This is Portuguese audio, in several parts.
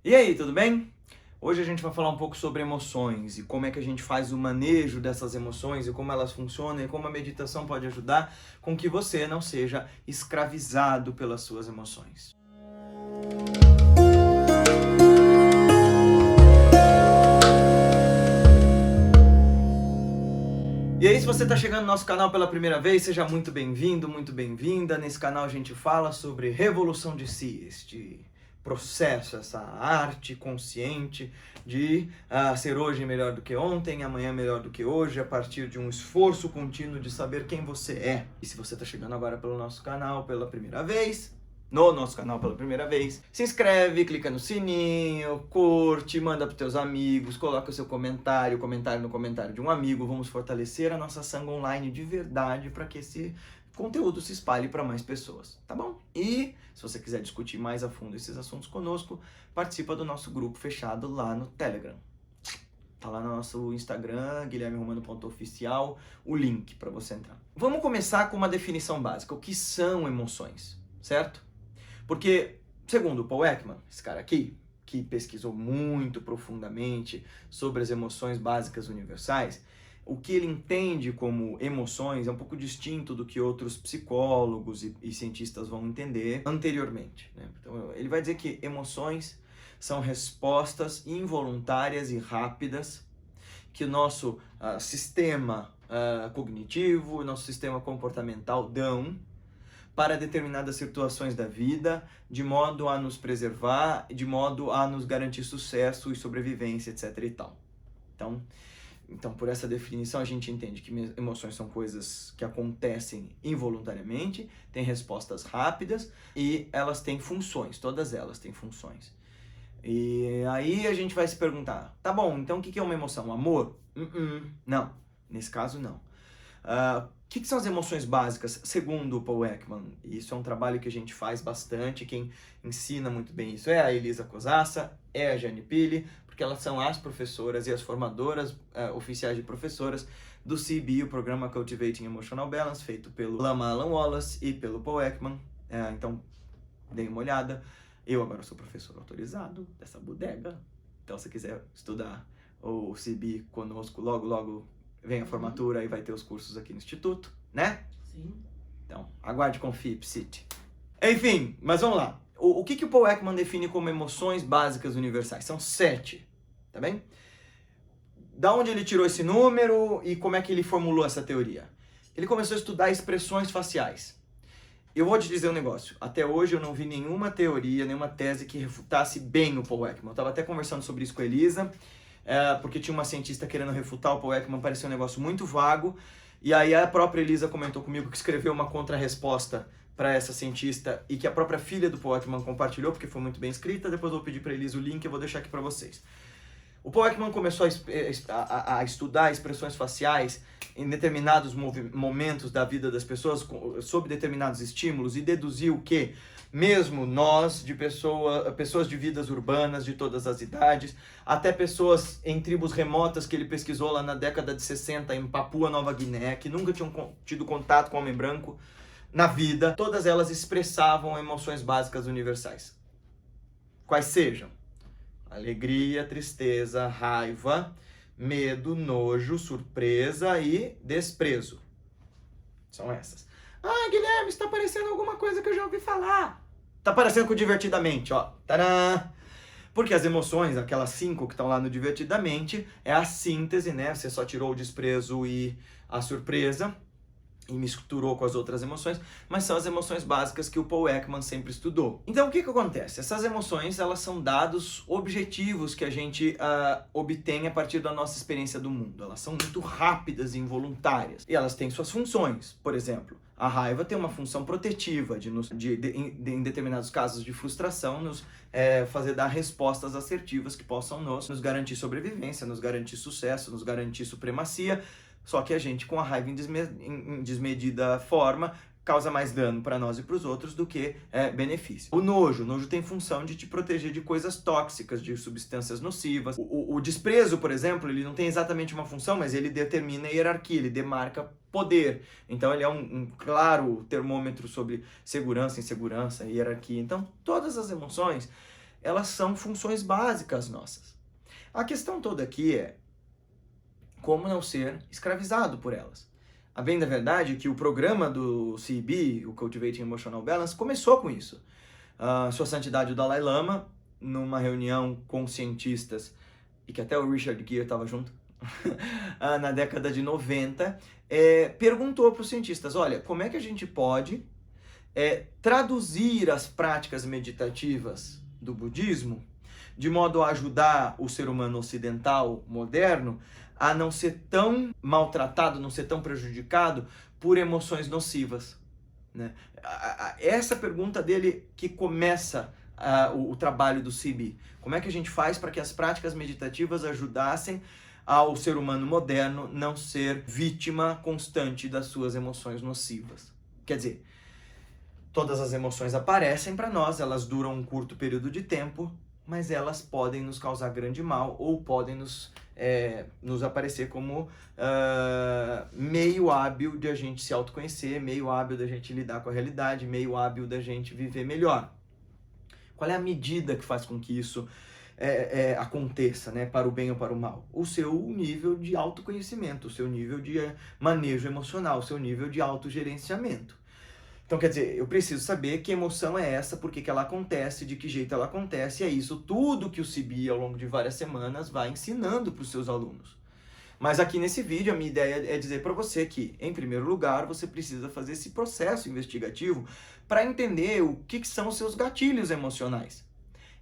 E aí, tudo bem? Hoje a gente vai falar um pouco sobre emoções e como é que a gente faz o manejo dessas emoções e como elas funcionam e como a meditação pode ajudar com que você não seja escravizado pelas suas emoções. E aí, se você está chegando no nosso canal pela primeira vez, seja muito bem-vindo, muito bem-vinda. Nesse canal a gente fala sobre revolução de si, este processo, essa arte consciente de ser hoje melhor do que ontem, amanhã melhor do que hoje, a partir de um esforço contínuo de saber quem você é. E se você está chegando agora pelo nosso canal pela primeira vez, no nosso canal pela primeira vez, se inscreve, clica no sininho, curte, manda para teus amigos, coloca o seu comentário, comentário no comentário de um amigo. Vamos fortalecer a nossa Sangha Online de verdade para que esse conteúdo se espalhe para mais pessoas, tá bom? E se você quiser discutir mais a fundo esses assuntos conosco, participa do nosso grupo fechado lá no Telegram. Tá lá no nosso Instagram, guilhermeromano.oficial, o link para você entrar. Vamos começar com uma definição básica. O que são emoções, certo? Porque, segundo o Paul Ekman, esse cara aqui, que pesquisou muito profundamente sobre as emoções básicas universais, o que ele entende como emoções é um pouco distinto do que outros psicólogos e cientistas vão entender anteriormente, né? Então, ele vai dizer que emoções são respostas involuntárias e rápidas que o nosso sistema cognitivo, nosso sistema comportamental dão para determinadas situações da vida, de modo a nos preservar, de modo a nos garantir sucesso e sobrevivência, etc. e tal. Então, por essa definição, a gente entende que emoções são coisas que acontecem involuntariamente, têm respostas rápidas e elas têm funções, todas elas têm funções. E aí a gente vai se perguntar, tá bom, então o que é uma emoção? Amor? Não, nesse caso não. O que são as emoções básicas, segundo o Paul Ekman? Isso é um trabalho que a gente faz bastante, quem ensina muito bem isso é a Elisa Cosassa, é a Jane Pili, porque elas são as professoras e as formadoras oficiais de professoras do CB, o programa Cultivating Emotional Balance, feito pelo Lama Alan Wallace e pelo Paul Ekman. Então, dê uma olhada. Eu agora sou professor autorizado dessa bodega, então se quiser estudar o CB conosco, logo vem a formatura e vai ter os cursos aqui no Instituto, né? Sim. Então, aguarde, confie, psite. Enfim, mas vamos lá. O que o Paul Ekman define como emoções básicas universais? São 7, tá bem? Da onde ele tirou esse número e como é que ele formulou essa teoria? Ele começou a estudar expressões faciais. Eu vou te dizer um negócio, até hoje eu não vi nenhuma teoria, nenhuma tese que refutasse bem o Paul Ekman. Eu estava até conversando sobre isso com a Elisa, porque tinha uma cientista querendo refutar o Paul Ekman, parecia um negócio muito vago, e aí a própria Elisa comentou comigo que escreveu uma contra-resposta para essa cientista e que a própria filha do Paul Ekman compartilhou, porque foi muito bem escrita. Depois eu vou pedir para a Elisa o link, eu vou deixar aqui para vocês. O Paul Ekman começou a estudar expressões faciais em determinados momentos da vida das pessoas, sob determinados estímulos, e deduziu que mesmo nós, pessoas de vidas urbanas de todas as idades, até pessoas em tribos remotas que ele pesquisou lá na década de 60 em Papua Nova Guiné, que nunca tinham tido contato com homem branco na vida, todas elas expressavam emoções básicas universais. Quais sejam? Alegria, tristeza, raiva, medo, nojo, surpresa e desprezo. São essas. Ah, Guilherme, está parecendo alguma coisa que eu já ouvi falar. Tá parecendo com Divertidamente, ó. Tadã! Porque as emoções, aquelas 5 que estão lá no Divertidamente, é a síntese, né? Você só tirou o desprezo e a surpresa e misturou com as outras emoções, mas são as emoções básicas que o Paul Ekman sempre estudou. Então, o que acontece? Essas emoções, elas são dados objetivos que a gente obtém a partir da nossa experiência do mundo. Elas são muito rápidas e involuntárias. E elas têm suas funções. Por exemplo, a raiva tem uma função protetiva, em determinados casos de frustração, nos fazer dar respostas assertivas que possam nos garantir sobrevivência, nos garantir sucesso, nos garantir supremacia. Só que a gente, com a raiva em desmedida forma, causa mais dano para nós e para os outros do que benefício. O nojo tem função de te proteger de coisas tóxicas, de substâncias nocivas. O desprezo, por exemplo, ele não tem exatamente uma função, mas ele determina a hierarquia, ele demarca poder. Então ele é um claro termômetro sobre segurança, insegurança, hierarquia. Então todas as emoções, elas são funções básicas nossas. A questão toda aqui é como não ser escravizado por elas. A bem da verdade é que o programa do CEB, o Cultivating Emotional Balance, começou com isso. Sua Santidade o Dalai Lama, numa reunião com cientistas, e que até o Richard Gere estava junto, na década de 90, perguntou para os cientistas, olha, como é que a gente pode traduzir as práticas meditativas do budismo de modo a ajudar o ser humano ocidental moderno a não ser tão maltratado, não ser tão prejudicado por emoções nocivas, né? Essa pergunta dele que começa o trabalho do CEB. Como é que a gente faz para que as práticas meditativas ajudassem ao ser humano moderno não ser vítima constante das suas emoções nocivas? Quer dizer, todas as emoções aparecem para nós, elas duram um curto período de tempo, mas elas podem nos causar grande mal ou podem nos aparecer como meio hábil de a gente se autoconhecer, meio hábil da gente lidar com a realidade, meio hábil da gente viver melhor. Qual é a medida que faz com que isso aconteça, né, para o bem ou para o mal? O seu nível de autoconhecimento, o seu nível de manejo emocional, o seu nível de autogerenciamento. Então, quer dizer, eu preciso saber que emoção é essa, por que ela acontece, de que jeito ela acontece, e é isso tudo que o CEB, ao longo de várias semanas, vai ensinando para os seus alunos. Mas aqui nesse vídeo, a minha ideia é dizer para você que, em primeiro lugar, você precisa fazer esse processo investigativo para entender o que são os seus gatilhos emocionais.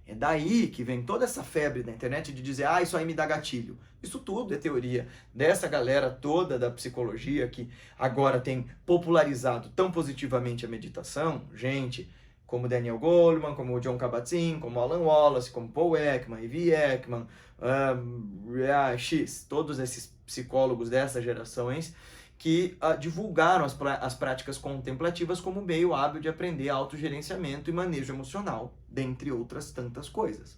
É daí que vem toda essa febre da internet de dizer, isso aí me dá gatilho. Isso tudo é teoria dessa galera toda da psicologia que agora tem popularizado tão positivamente a meditação, gente como Daniel Goleman, como o Jon Kabat-Zinn, como Alan Wallace, como Paul Ekman, Ivy Ekman, todos esses psicólogos dessas gerações que divulgaram as práticas contemplativas como meio hábil de aprender autogerenciamento e manejo emocional, dentre outras tantas coisas.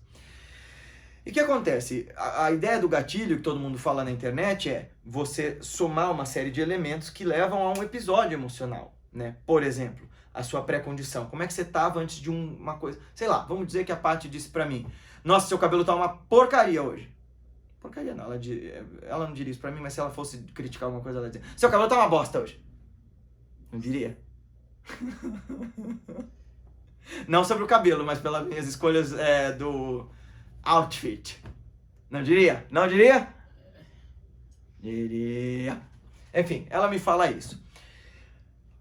E o que acontece? A ideia do gatilho que todo mundo fala na internet é você somar uma série de elementos que levam a um episódio emocional, né? Por exemplo, a sua pré-condição. Como é que você estava antes de uma coisa? Sei lá, vamos dizer que a Paty disse pra mim, nossa, seu cabelo tá uma porcaria hoje. Porcaria não, ela não diria isso pra mim, mas se ela fosse criticar alguma coisa, ela ia dizer, seu cabelo tá uma bosta hoje. Não diria. Não sobre o cabelo, mas pelas minhas escolhas do outfit. Não diria? Não diria? Diria. Enfim, ela me fala isso.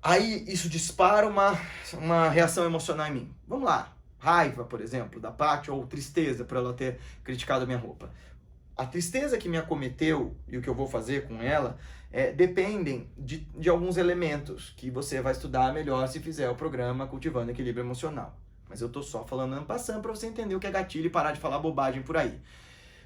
Aí isso dispara uma reação emocional em mim. Vamos lá. Raiva, por exemplo, da Paty, ou tristeza por ela ter criticado a minha roupa. A tristeza que me acometeu e o que eu vou fazer com ela dependem de alguns elementos que você vai estudar melhor se fizer o programa Cultivando Equilíbrio Emocional. Mas eu tô só falando en passant para você entender o que é gatilho e parar de falar bobagem por aí.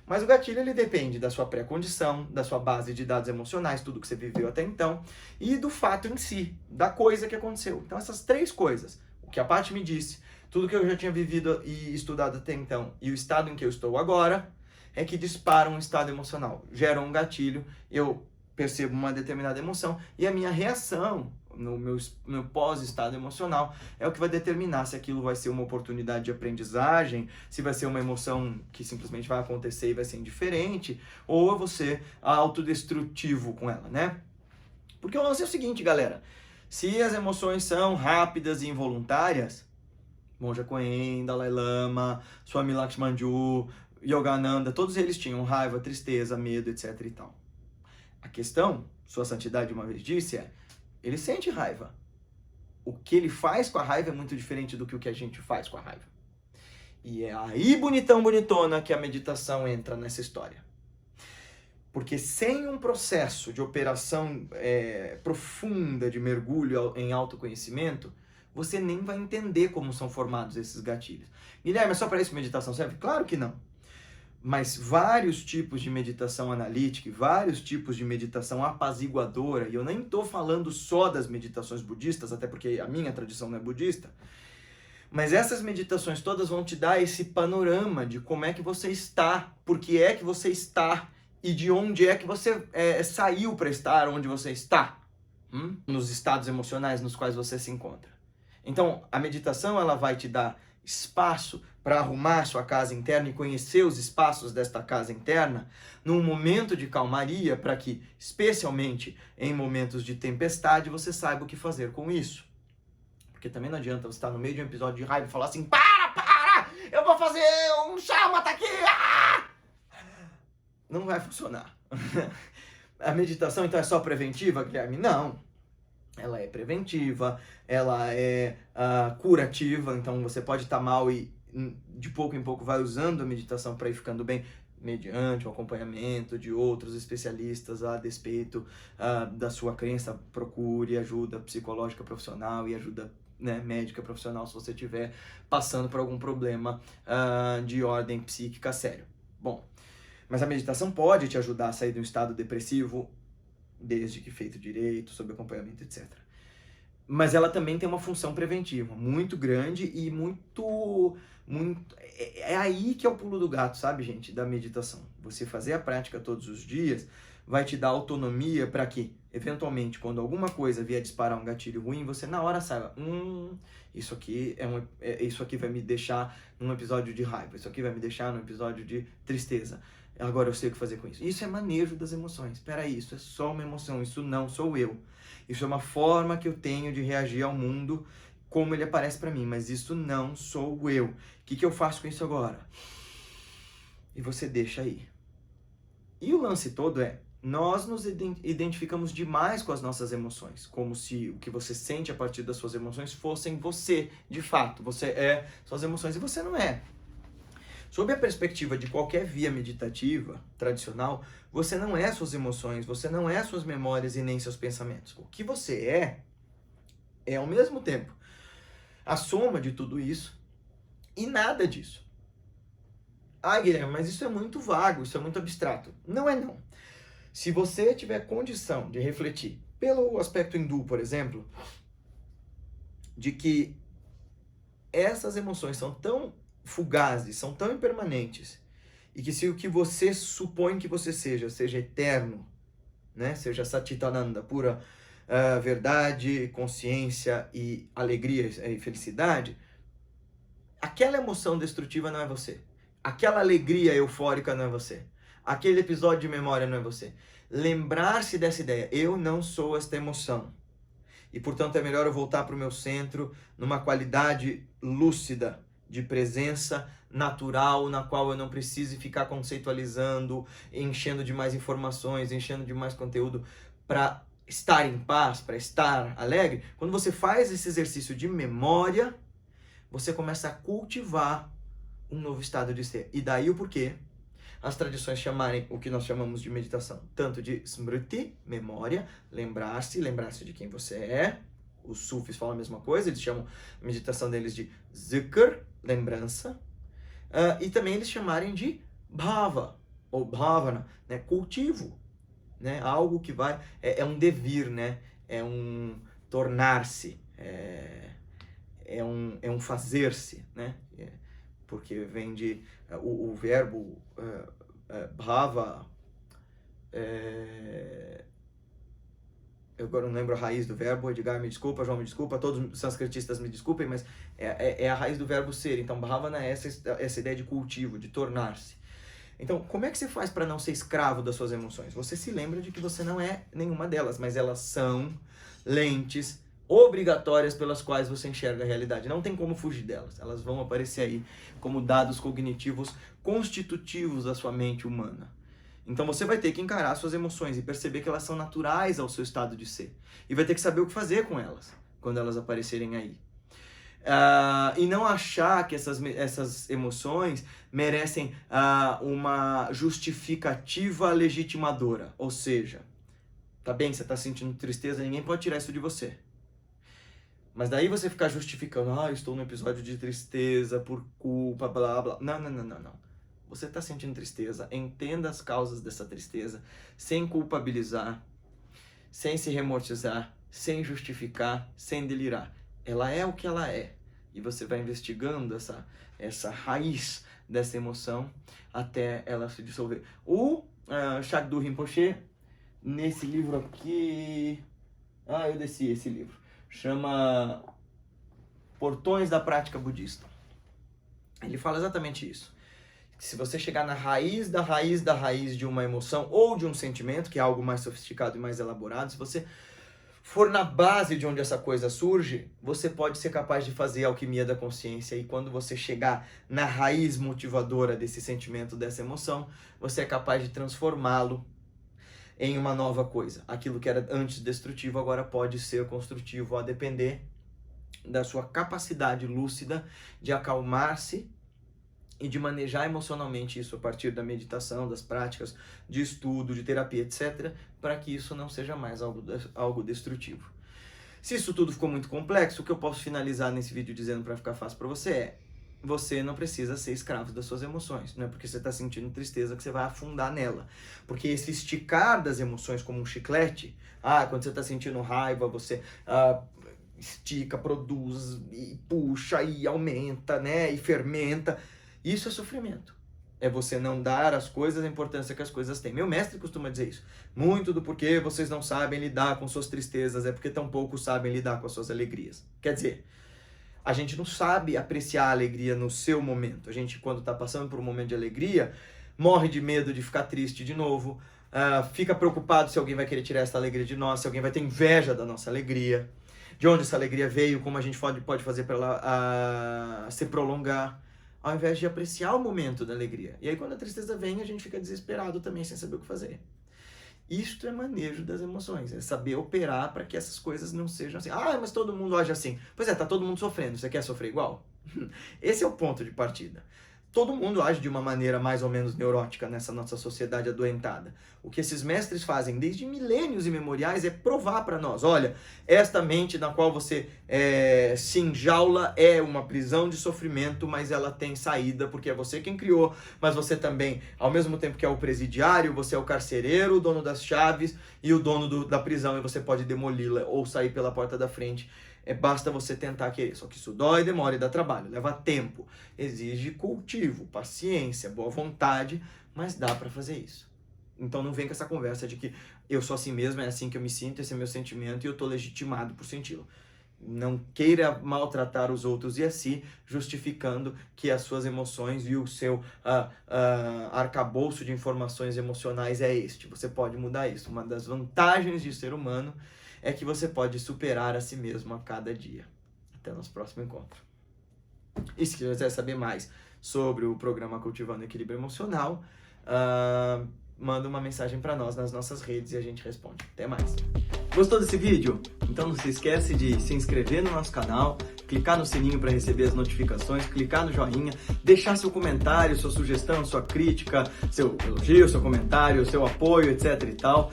Mas o gatilho ele depende da sua pré-condição, da sua base de dados emocionais, tudo que você viveu até então, e do fato em si, da coisa que aconteceu. Então essas três coisas, o que a Paty me disse, tudo que eu já tinha vivido e estudado até então, e o estado em que eu estou agora, é que disparam um estado emocional, geram um gatilho, eu percebo uma determinada emoção, e a minha reação no meu pós-estado emocional é o que vai determinar se aquilo vai ser uma oportunidade de aprendizagem, se vai ser uma emoção que simplesmente vai acontecer e vai ser indiferente, ou eu vou ser autodestrutivo com ela, né? Porque o lance é o seguinte, galera, se as emoções são rápidas e involuntárias, Monja Coen, Dalai Lama, Swami Lakshmanjoo, Yogananda, todos eles tinham raiva, tristeza, medo, etc e tal. A questão, Sua Santidade uma vez disse, ele sente raiva. O que ele faz com a raiva é muito diferente do que o que a gente faz com a raiva. E é aí, bonitão, bonitona, que a meditação entra nessa história. Porque sem um processo de operação profunda, de mergulho em autoconhecimento, você nem vai entender como são formados esses gatilhos. Guilherme, é só para isso meditação serve? Claro que não. Mas vários tipos de meditação analítica, vários tipos de meditação apaziguadora, e eu nem estou falando só das meditações budistas, até porque a minha tradição não é budista, mas essas meditações todas vão te dar esse panorama de como é que você está, por que é que você está, e de onde é que você saiu para estar onde você está, nos estados emocionais nos quais você se encontra. Então, a meditação ela vai te dar espaço para arrumar sua casa interna e conhecer os espaços desta casa interna, num momento de calmaria, para que, especialmente em momentos de tempestade, você saiba o que fazer com isso. Porque também não adianta você estar no meio de um episódio de raiva e falar assim, para, eu vou fazer um chama, tá aqui, Não vai funcionar. A meditação, então, é só preventiva, Guilherme? Não. Ela é preventiva, ela é curativa, então você pode estar mal e de pouco em pouco vai usando a meditação para ir ficando bem, mediante o acompanhamento de outros especialistas a despeito da sua crença. Procure ajuda psicológica profissional e ajuda, né, médica profissional se você estiver passando por algum problema de ordem psíquica sério. Bom, mas a meditação pode te ajudar a sair de um estado depressivo, desde que feito direito, sob acompanhamento, etc. Mas ela também tem uma função preventiva muito grande e muito... É aí que é o pulo do gato, sabe, gente, da meditação. Você fazer a prática todos os dias vai te dar autonomia para que, eventualmente, quando alguma coisa vier disparar um gatilho ruim, você na hora saiba, isso aqui isso aqui vai me deixar num episódio de raiva, isso aqui vai me deixar num episódio de tristeza. Agora eu sei o que fazer com isso. Isso é manejo das emoções. Espera aí, isso é só uma emoção, isso não sou eu. Isso é uma forma que eu tenho de reagir ao mundo como ele aparece para mim, mas isso não sou eu. O que eu faço com isso agora? E você deixa aí. E o lance todo é, nós nos identificamos demais com as nossas emoções, como se o que você sente a partir das suas emoções fossem você, de fato. Você é suas emoções e você não é. Sob a perspectiva de qualquer via meditativa tradicional, você não é suas emoções, você não é suas memórias e nem seus pensamentos. O que você é ao mesmo tempo a soma de tudo isso e nada disso. Ah, Guilherme, mas isso é muito vago, isso é muito abstrato. Não é não. Se você tiver condição de refletir pelo aspecto hindu, por exemplo, de que essas emoções são tão fugazes, são tão impermanentes, e que se o que você supõe que você seja eterno, né? Seja Satitananda, pura verdade, consciência e alegria e felicidade, aquela emoção destrutiva não é você. Aquela alegria eufórica não é você. Aquele episódio de memória não é você. Lembrar-se dessa ideia, eu não sou esta emoção. E, portanto, é melhor eu voltar para o meu centro numa qualidade lúcida, de presença natural, na qual eu não precise ficar conceitualizando, enchendo de mais informações, enchendo de mais conteúdo para estar em paz, para estar alegre. Quando você faz esse exercício de memória, você começa a cultivar um novo estado de ser. E daí o porquê as tradições chamarem o que nós chamamos de meditação, tanto de smriti, memória, lembrar-se de quem você é. Os sufis falam a mesma coisa, eles chamam a meditação deles de zikr, lembrança, e também eles chamarem de bhava, ou bhavana, né, cultivo, né, algo que vai, é um devir, né, é um tornar-se, é um fazer-se, né, porque vem de, o verbo bhava, eu agora não lembro a raiz do verbo, Edgar me desculpa, João me desculpa, todos os sanscritistas me desculpem, mas é a raiz do verbo ser. Então, bhavana é essa ideia de cultivo, de tornar-se. Então, como é que você faz para não ser escravo das suas emoções? Você se lembra de que você não é nenhuma delas, mas elas são lentes obrigatórias pelas quais você enxerga a realidade. Não tem como fugir delas. Elas vão aparecer aí como dados cognitivos constitutivos da sua mente humana. Então você vai ter que encarar suas emoções e perceber que elas são naturais ao seu estado de ser. E vai ter que saber o que fazer com elas, quando elas aparecerem aí. E não achar que essas emoções merecem uma justificativa legitimadora. Ou seja, tá bem, você tá sentindo tristeza, ninguém pode tirar isso de você. Mas daí você ficar justificando, eu estou num episódio de tristeza por culpa, blá blá. Não. Você está sentindo tristeza, entenda as causas dessa tristeza, sem culpabilizar, sem se remortizar, sem justificar, sem delirar. Ela é o que ela é. E você vai investigando essa raiz dessa emoção até ela se dissolver. O Shakdu Rinpoche, nesse livro aqui... eu desci esse livro. Chama Portões da Prática Budista. Ele fala exatamente isso. Se você chegar na raiz da raiz da raiz de uma emoção ou de um sentimento, que é algo mais sofisticado e mais elaborado, se você for na base de onde essa coisa surge, você pode ser capaz de fazer a alquimia da consciência, e quando você chegar na raiz motivadora desse sentimento, dessa emoção, você é capaz de transformá-lo em uma nova coisa. Aquilo que era antes destrutivo agora pode ser construtivo, a depender da sua capacidade lúcida de acalmar-se e de manejar emocionalmente isso a partir da meditação, das práticas de estudo, de terapia, etc., para que isso não seja mais algo destrutivo. Se isso tudo ficou muito complexo, o que eu posso finalizar nesse vídeo dizendo para ficar fácil para você é: você não precisa ser escravo das suas emoções. Não é porque você está sentindo tristeza que você vai afundar nela. Porque esse esticar das emoções como um chiclete, quando você está sentindo raiva, você estica, produz, e puxa, e aumenta, né, e fermenta. Isso é sofrimento. É você não dar às coisas a importância que as coisas têm. Meu mestre costuma dizer isso. Muito do porquê vocês não sabem lidar com suas tristezas é porque tão pouco sabem lidar com as suas alegrias. Quer dizer, a gente não sabe apreciar a alegria no seu momento. A gente, quando está passando por um momento de alegria, morre de medo de ficar triste de novo, fica preocupado se alguém vai querer tirar essa alegria de nós, se alguém vai ter inveja da nossa alegria, de onde essa alegria veio, como a gente pode fazer para ela se prolongar, ao invés de apreciar o momento da alegria. E aí, quando a tristeza vem, a gente fica desesperado também, sem saber o que fazer. Isto é manejo das emoções, é saber operar para que essas coisas não sejam assim. Mas todo mundo age assim. Pois é, tá todo mundo sofrendo, você quer sofrer igual? Esse é o ponto de partida. Todo mundo age de uma maneira mais ou menos neurótica nessa nossa sociedade adoentada. O que esses mestres fazem desde milênios imemoriais é provar para nós: olha, esta mente na qual você se enjaula é uma prisão de sofrimento, mas ela tem saída, porque é você quem criou, mas você também, ao mesmo tempo que é o presidiário, você é o carcereiro, o dono das chaves e o dono da prisão, e você pode demoli-la ou sair pela porta da frente. Basta você tentar querer. Só que isso dói, demora e dá trabalho, leva tempo, exige cultivo, paciência, boa vontade, mas dá para fazer isso. Então não vem com essa conversa de que eu sou assim mesmo, é assim que eu me sinto, esse é meu sentimento e eu tô legitimado por senti-lo. Não queira maltratar os outros e a si, justificando que as suas emoções e o seu arcabouço de informações emocionais é este. Você pode mudar isso. Uma das vantagens de ser humano é que você pode superar a si mesmo a cada dia. Até nosso próximo encontro. E se quiser saber mais sobre o programa Cultivando Equilíbrio Emocional, manda uma mensagem para nós nas nossas redes e a gente responde. Até mais. Gostou desse vídeo? Então não se esquece de se inscrever no nosso canal, clicar no sininho para receber as notificações, clicar no joinha, deixar seu comentário, sua sugestão, sua crítica, seu elogio, seu comentário, seu apoio, etc e tal.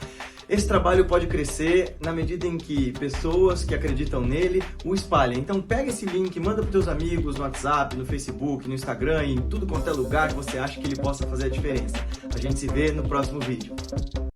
Esse trabalho pode crescer na medida em que pessoas que acreditam nele o espalhem. Então pega esse link, manda para os teus amigos no WhatsApp, no Facebook, no Instagram, em tudo quanto é lugar que você acha que ele possa fazer a diferença. A gente se vê no próximo vídeo.